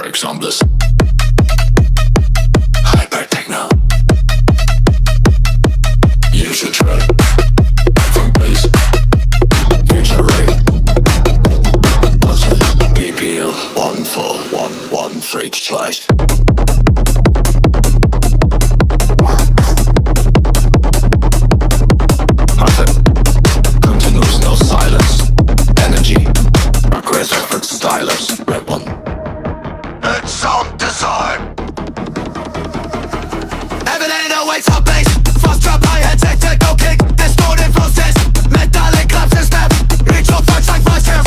For example, hyper techno. You should try from bass, future rate, BPL 14113 continuous, no silence, energy, aggressive stylus, red one. It's sound design. Evident awaits our base. Fast drop, hi-hat, techno kick. Distorted process. Metallic claps and snap. Reach your touch like voice here.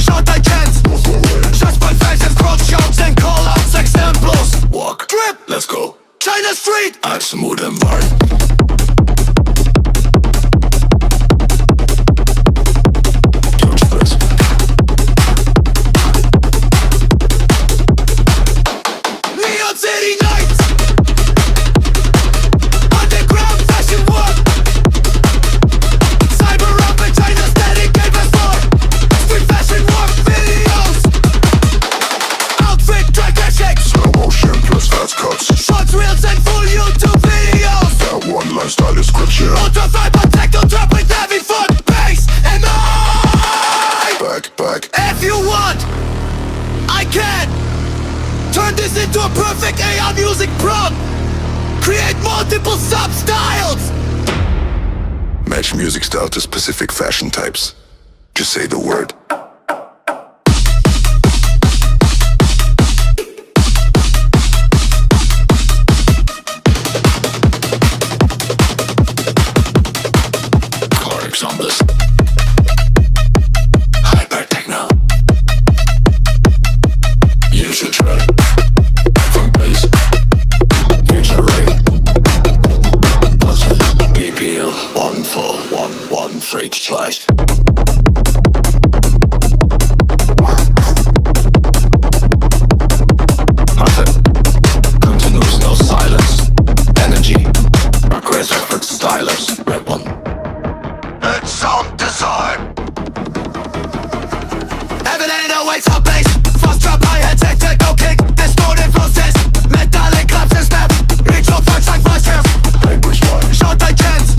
Short like chance. Shots by faces, crowd shouts and call-outs like samples. Walk, drip, let's go. China Street. Add smooth environment. Into a perfect AR music prompt. Create multiple sub-styles. Match music style to specific fashion types. Just say the word. For example, hyper techno. You should try. BPL 14113 continuous, no silence, energy, aggressive stylus, red one. It's sound design. Evident awaits our base. Fast drop, hi-hat, techno kick. Distorted process. Metallic claps and snap. Reach your touch like voice here. Short like chance.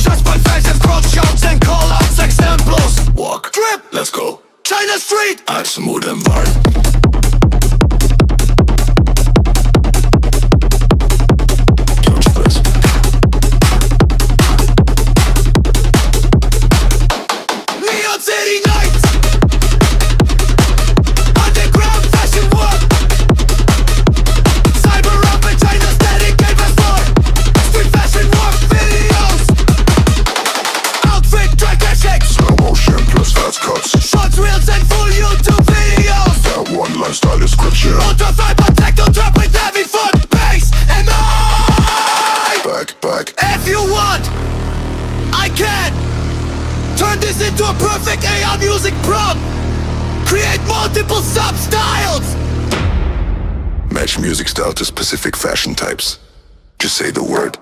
Shots by faces, crowd shouts and call-outs like samples. Walk, drip, let's go. China Street. Add smooth environment. If you want, I can turn this into a perfect AR music prompt. Create multiple sub-styles. Match music style to specific fashion types. Just say the word.